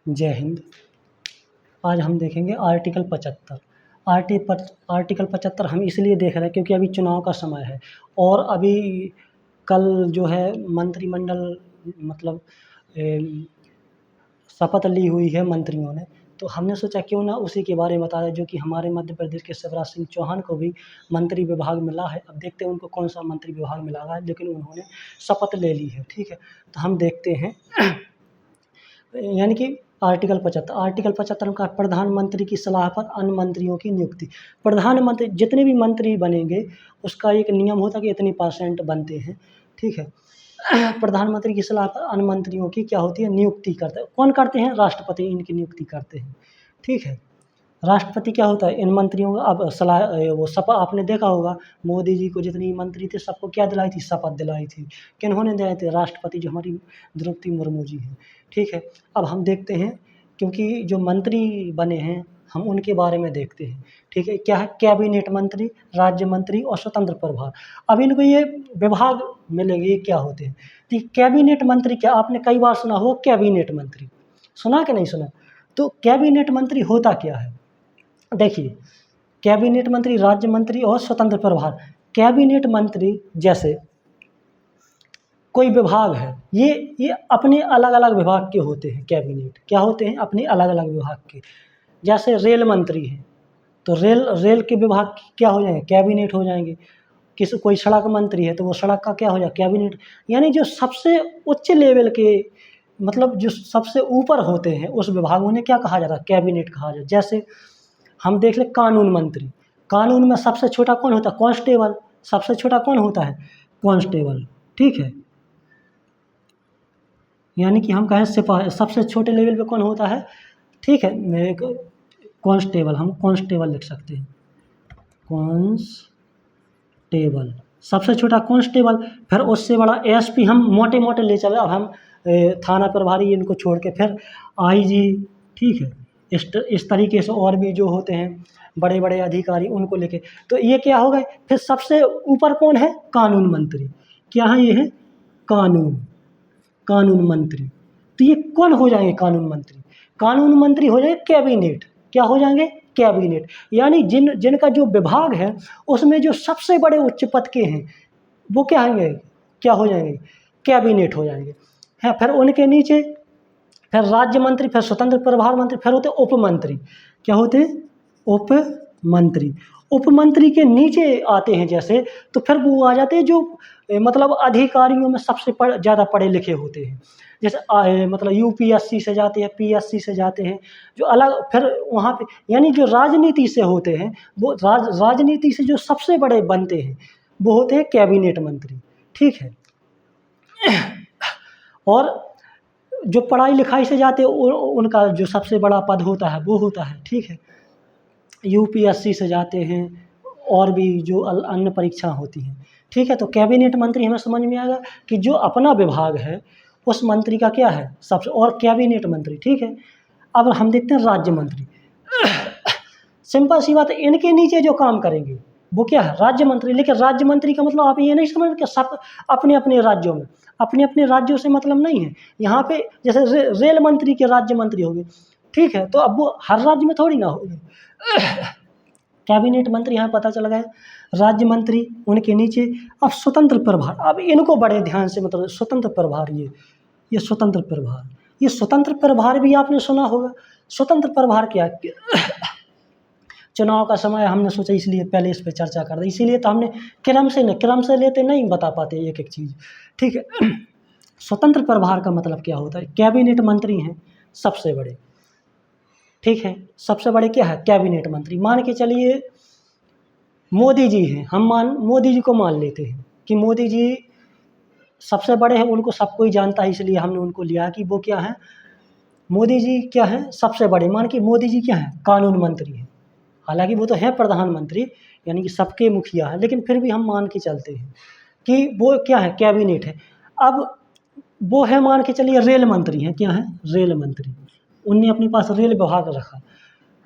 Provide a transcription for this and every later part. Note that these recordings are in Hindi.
जय हिंद। आज हम देखेंगे आर्टिकल 75। आर्टिकल 75 हम इसलिए देख रहे हैं क्योंकि अभी चुनाव का समय है और अभी कल जो है मंत्रिमंडल मतलब शपथ ली हुई है मंत्रियों ने, तो हमने सोचा क्यों ना उसी के बारे में बताया, जो कि हमारे मध्य प्रदेश के शिवराज सिंह चौहान को भी मंत्री विभाग मिला है। अब देखते हैं उनको कौन सा मंत्री विभाग मिला है, लेकिन उन्होंने शपथ ले ली है। ठीक है, तो हम देखते हैं यानी कि आर्टिकल 75 का प्रधानमंत्री की सलाह पर अन्य मंत्रियों की नियुक्ति। प्रधानमंत्री जितने भी मंत्री बनेंगे उसका एक नियम होता है कि इतनी % बनते हैं। ठीक है, प्रधानमंत्री की सलाह पर अन्य मंत्रियों की क्या होती है, नियुक्ति करते हैं। कौन करते हैं? राष्ट्रपति इनकी नियुक्ति करते हैं। ठीक है, राष्ट्रपति क्या होता है, इन मंत्रियों का अब सलाह वो शपथ आपने देखा होगा, मोदी जी को जितनी मंत्री थे सबको क्या दिलाई थी, शपथ दिलाई थी। किन्होंने दिलाई थी? राष्ट्रपति जो हमारी द्रौपदी मुर्मू जी हैं। ठीक है, अब हम देखते हैं क्योंकि जो मंत्री बने हैं हम उनके बारे में देखते हैं। ठीक है, क्या है? कैबिनेट मंत्री, राज्य मंत्री और स्वतंत्र प्रभार। अब इनको ये विभाग मिलेंगे, ये क्या होते हैं? तो कैबिनेट मंत्री क्या आपने कई बार सुना हो, कैबिनेट मंत्री सुना कि नहीं सुना? तो कैबिनेट मंत्री होता क्या है? देखिए, कैबिनेट मंत्री, राज्य मंत्री और स्वतंत्र प्रभार। कैबिनेट मंत्री जैसे कोई विभाग है, ये अपने अलग-अलग विभाग के होते हैं। कैबिनेट क्या होते हैं? अपने अलग-अलग विभाग के। जैसे रेल मंत्री हैं, तो रेल के विभाग क्या हो जाएंगे? कैबिनेट हो जाएंगे। कोई सड़क मंत्री है तो वो सड़क का क्या हो जाए? कैबिनेट। यानी जो सबसे उच्च लेवल के मतलब जो सबसे ऊपर होते हैं उस विभाग उन्हें क्या कहा जाता है? कैबिनेट कहा जाता है। जैसे हम देख लें कानून मंत्री, कानून में सबसे छोटा कौन होता है? कांस्टेबल। सबसे छोटा कौन होता है? कांस्टेबल। ठीक है, यानी कि हम कहें सिपाही, सबसे छोटे लेवल पे कौन होता है? ठीक है, कांस्टेबल, हम कांस्टेबल लिख सकते हैं, कांस्टेबल सबसे छोटा कांस्टेबल। फिर उससे बड़ा एसपी, हम मोटे मोटे ले चले। अब हम थाना प्रभारी इनको छोड़ के फिर आईजी। ठीक है, इस तरीके से और भी जो होते हैं बड़े बड़े अधिकारी उनको लेके, तो ये क्या हो गए? फिर सबसे ऊपर कौन है? कानून मंत्री। क्या है? ये है कानून मंत्री। तो ये कौन हो जाएंगे? कानून मंत्री। कानून मंत्री हो जाएंगे कैबिनेट। क्या हो जाएंगे? कैबिनेट। यानी जिनका जो विभाग है उसमें जो सबसे बड़े उच्च पद के हैं वो क्या होंगे? क्या हो जाएंगे? कैबिनेट हो जाएंगे। है, फिर उनके नीचे फिर राज्य मंत्री, फिर स्वतंत्र प्रभार मंत्री, फिर होते उप मंत्री। क्या होते हैं? उप मंत्री। उप मंत्री के नीचे आते हैं जैसे, तो फिर वो आ जाते हैं जो मतलब अधिकारियों में सबसे ज़्यादा पढ़े लिखे होते हैं। जैसे मतलब यूपीएससी से जाते हैं, पीएससी से जाते हैं, जो अलग फिर वहाँ पे यानी जो राजनीति से होते हैं, वो राजनीति से जो सबसे बड़े बनते हैं वो होते हैं कैबिनेट मंत्री। ठीक है, और जो पढ़ाई लिखाई से जाते हैं उनका जो सबसे बड़ा पद होता है वो होता है, ठीक है, यूपीएससी से जाते हैं और भी जो अन्य परीक्षा होती हैं। ठीक है, तो कैबिनेट मंत्री हमें समझ में आएगा कि जो अपना विभाग है उस मंत्री का क्या है सबसे, और कैबिनेट मंत्री। ठीक है, अब हम देखते हैं राज्य मंत्री। सिंपल सी बात है, इनके नीचे जो काम करेंगे वो क्या है? राज्य मंत्री। लेकिन राज्य मंत्री का मतलब आप ये नहीं समझ कि सब अपने अपने राज्यों में, अपने अपने राज्यों से मतलब नहीं है। यहाँ पे जैसे रेल मंत्री के राज्य मंत्री होंगे, ठीक है, तो अब वो हर राज्य में थोड़ी ना होंगे। कैबिनेट मंत्री यहाँ पता चल गया, राज्य मंत्री उनके नीचे। अब स्वतंत्र प्रभार, अब इनको बड़े ध्यान से मतलब स्वतंत्र प्रभार, ये स्वतंत्र प्रभार, ये स्वतंत्र प्रभार भी आपने सुना होगा। स्वतंत्र प्रभार क्या है? चुनाव का समय हमने सोचा इसलिए पहले इस पर चर्चा कर दें, इसीलिए तो हमने क्रम से लेते नहीं बता पाते एक एक चीज़। ठीक है, स्वतंत्र प्रभार का मतलब क्या होता है? कैबिनेट मंत्री हैं सबसे बड़े। ठीक है, सबसे बड़े क्या है? कैबिनेट मंत्री। मान के चलिए मोदी जी हैं, हम मोदी जी को मान लेते हैं कि मोदी जी सबसे बड़े हैं, उनको सब कोई जानता है, इसलिए हमने उनको लिया कि वो क्या है, मोदी जी क्या है? सबसे बड़े। मान के मोदी जी क्या है? कानून मंत्री हैं। हालांकि वो तो है प्रधानमंत्री, यानी कि सबके मुखिया है, लेकिन फिर भी हम मान के चलते हैं कि वो क्या है? कैबिनेट है। अब वो है, मान के चलिए रेल मंत्री हैं। क्या है? रेल मंत्री। उनने अपने पास रेल विभाग रखा।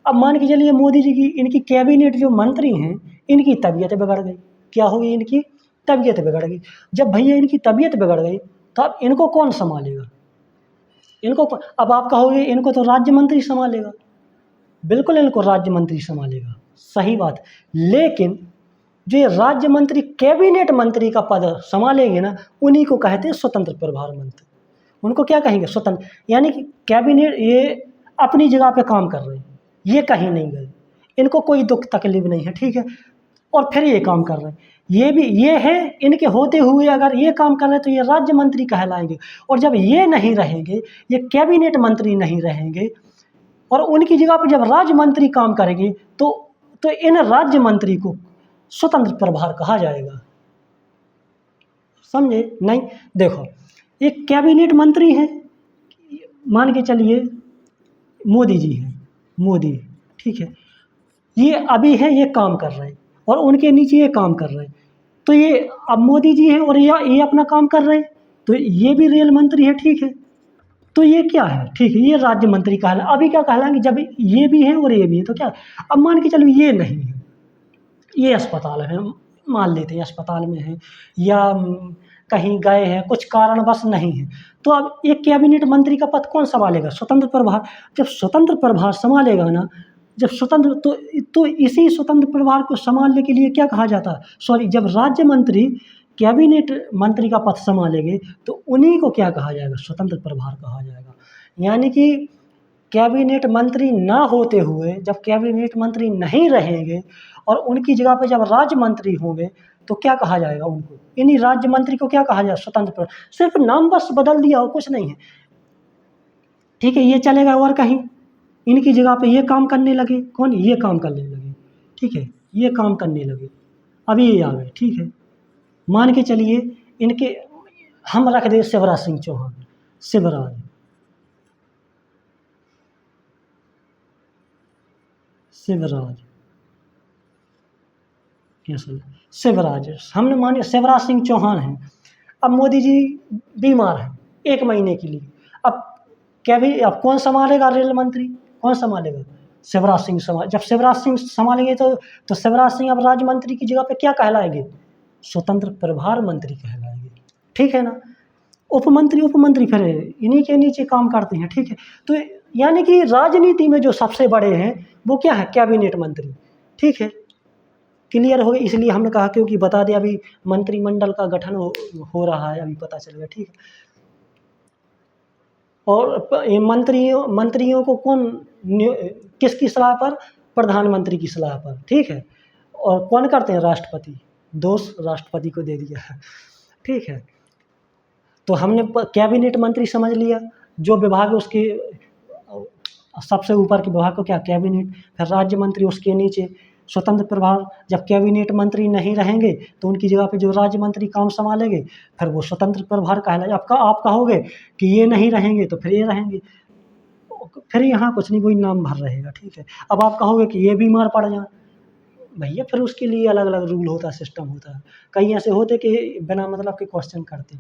अब मान के चलिए मोदी जी की, इनकी कैबिनेट जो मंत्री हैं इनकी तबीयत बिगड़ गई। क्या हो गई? इनकी तबीयत बिगड़ गई। जब भैया इनकी तबीयत बिगड़ गई तो अब इनको कौन संभालेगा? इनको अब आप कहोगे इनको तो राज्य मंत्री संभालेगा, बिल्कुल इनको राज्य मंत्री संभालेगा, सही बात। लेकिन जो ये राज्य मंत्री कैबिनेट मंत्री का पद संभालेंगे ना, उन्हीं को कहते हैं स्वतंत्र प्रभार मंत्री। उनको क्या कहेंगे? स्वतंत्र। यानी कि कैबिनेट ये अपनी जगह पे काम कर रहे हैं, ये कहीं नहीं गए, इनको कोई दुख तकलीफ नहीं है, ठीक है, और फिर ये काम कर रहे हैं। ये भी ये है, इनके होते हुए अगर ये काम कर रहे हैं तो ये राज्य मंत्री कहलाएंगे। और जब ये नहीं रहेंगे, ये कैबिनेट मंत्री नहीं रहेंगे, और उनकी जगह पर जब राज्य मंत्री काम करेंगे तो इन राज्य मंत्री को स्वतंत्र प्रभार कहा जाएगा। समझे? नहीं, देखो, एक कैबिनेट मंत्री हैं, मान के चलिए मोदी जी हैं, मोदी, ठीक है, ये अभी है, ये काम कर रहे हैं और उनके नीचे ये काम कर रहे हैं, तो ये अब मोदी जी हैं और ये अपना काम कर रहे हैं, तो ये भी रेल मंत्री है, ठीक है, तो ये क्या है? ठीक है, ये राज्य मंत्री कहला। अभी क्या कहलाएंगे? जब ये भी है और ये भी है तो क्या? अब मान के चलो ये नहीं है, ये अस्पताल है, मान लेते हैं अस्पताल में है, या कहीं गए हैं, कुछ कारणवश नहीं है, तो अब एक कैबिनेट मंत्री का पद कौन संभालेगा? स्वतंत्र प्रभार। जब स्वतंत्र प्रभार संभालेगा ना, जब स्वतंत्र तो इसी स्वतंत्र प्रभार को संभालने के लिए क्या कहा जाता है? सॉरी, जब राज्य मंत्री कैबिनेट मंत्री का पद संभालेंगे तो उन्हीं को क्या कहा जाएगा? स्वतंत्र प्रभार कहा जाएगा। यानी कि कैबिनेट मंत्री ना होते हुए, जब कैबिनेट मंत्री नहीं रहेंगे और उनकी जगह पे जब राज्य मंत्री होंगे तो क्या कहा जाएगा उनको? इन्हीं राज्य मंत्री को क्या कहा जाए? स्वतंत्र प्रभार। सिर्फ नाम बस बदल दिया और कुछ नहीं है, ठीक है, ये चलेगा और कहीं इनकी जगह पे ये काम करने लगे, कौन? ये काम करने लगे, ठीक है, ये काम करने लगे, अभी ये आ गए, ठीक है, मान के चलिए इनके हम रख दे शिवराज सिंह चौहान, शिवराज, शिवराज, कैसे? शिवराज, हमने माने शिवराज सिंह चौहान हैं, अब मोदी जी बीमार हैं 1 महीने के लिए, अब कौन संभालेगा? रेल मंत्री कौन संभालेगा? शिवराज सिंह जब शिवराज सिंह संभालेंगे तो शिवराज सिंह अब राज्य मंत्री की जगह पे क्या कहलाएंगे? स्वतंत्र प्रभार मंत्री कहलाएंगे, ठीक है ना। उपमंत्री फिर इन्हीं के नीचे काम करते हैं, ठीक है। तो यानी कि राजनीति में जो सबसे बड़े हैं वो क्या है? कैबिनेट मंत्री, ठीक है, क्लियर हो गया। इसलिए हमने कहा, क्योंकि बता दिया अभी मंत्रिमंडल का गठन हो रहा है, अभी पता चलेगा, ठीक है। और ये मंत्रियों को किसकी सलाह पर? प्रधानमंत्री की सलाह पर, ठीक है। और कौन करते हैं? राष्ट्रपति। दोष राष्ट्रपति को दे दिया है, ठीक है। तो हमने कैबिनेट मंत्री समझ लिया, जो विभाग उसके सबसे ऊपर के विभाग को क्या? कैबिनेट। फिर राज्य मंत्री, उसके नीचे स्वतंत्र प्रभार। जब कैबिनेट मंत्री नहीं रहेंगे तो उनकी जगह पे जो राज्य मंत्री काम संभालेंगे फिर वो स्वतंत्र प्रभार कहलाएगा। आप कहोगे कि ये नहीं रहेंगे तो फिर ये रहेंगे, फिर यहाँ कुछ नहीं, वही नाम भर रहेगा, ठीक है। अब आप कहोगे कि ये बीमार पड़ जाए, भैया फिर उसके लिए अलग अलग रूल होता है, सिस्टम होता है। कई ऐसे होते कि बिना मतलब के क्वेश्चन करते,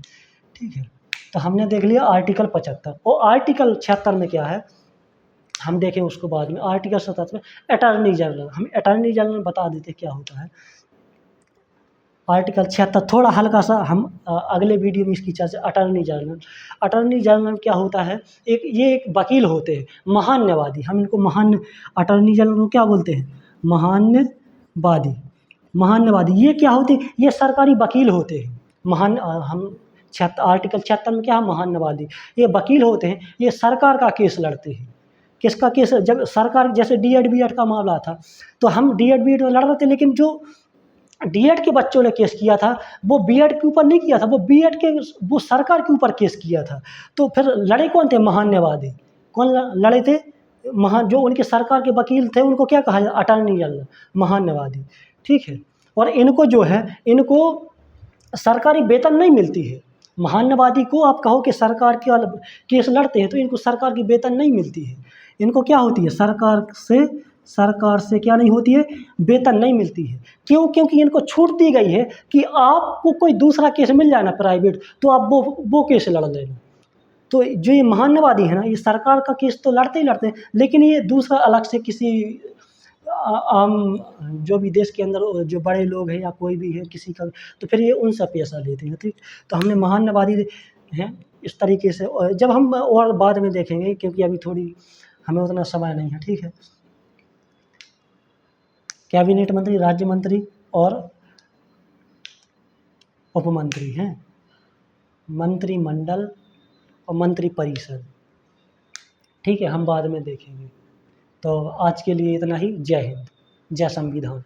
ठीक है। तो हमने देख लिया आर्टिकल 75, और आर्टिकल 76 में क्या है हम देखें उसको बाद में। आर्टिकल 77 में अटॉर्नी जनरल, हम अटॉर्नी जनरल बता देते क्या होता है। आर्टिकल 76 थोड़ा हल्का सा हम अगले वीडियो में इसकी चर्चा। अटॉर्नी जनरल क्या होता है? ये एक वकील होते हैं, महान्यवादी। हम इनको अटॉर्नी जनरल को क्या बोलते हैं? महान्यवादी। ये क्या होते हैं? ये सरकारी वकील होते हैं। आर्टिकल 76 में क्या है? महान्यवादी। ये वकील होते हैं, ये सरकार का केस लड़ते हैं। किसका केस? जब सरकार, जैसे डीएड बीएड का मामला था तो हम डीएड बीएड में लड़ रहे थे, लेकिन जो डीएड के बच्चों ने केस किया था वो बीएड के ऊपर नहीं किया था, वो सरकार के ऊपर केस किया था। तो फिर लड़े कौन थे? महान्यवादी। कौन लड़े थे? जो उनके सरकार के वकील थे उनको क्या कहा जाए? अटॉर्नी जनरल, महान्यवादी, ठीक है। और इनको जो है, इनको सरकारी वेतन नहीं मिलती है। महान्यवादी को आप कहो कि सरकार के केस लड़ते हैं तो इनको सरकार की वेतन नहीं मिलती है। इनको क्या होती है? सरकार से क्या नहीं होती है? वेतन नहीं मिलती है। क्यों? क्योंकि इनको छूट दी गई है कि आपको कोई दूसरा केस मिल जाए ना प्राइवेट, तो आप वो केस लड़ लेना। तो जो ये महान्यवादी है ना, ये सरकार का केस तो लड़ते ही लड़ते हैं, लेकिन ये दूसरा अलग से किसी आम जो भी देश के अंदर जो बड़े लोग हैं या कोई भी है किसी का, तो फिर ये उनसे पैसा लेते हैं, ठीक। तो हमने महान्यवादी हैं, इस तरीके से जब हम और बाद में देखेंगे, क्योंकि अभी थोड़ी हमें उतना समय नहीं है, ठीक है। कैबिनेट मंत्री, राज्य मंत्री और उपमंत्री हैं, मंत्रिमंडल और मंत्रिपरिषद, ठीक है, हम बाद में देखेंगे। तो आज के लिए इतना ही। जय हिंद, जय संविधान।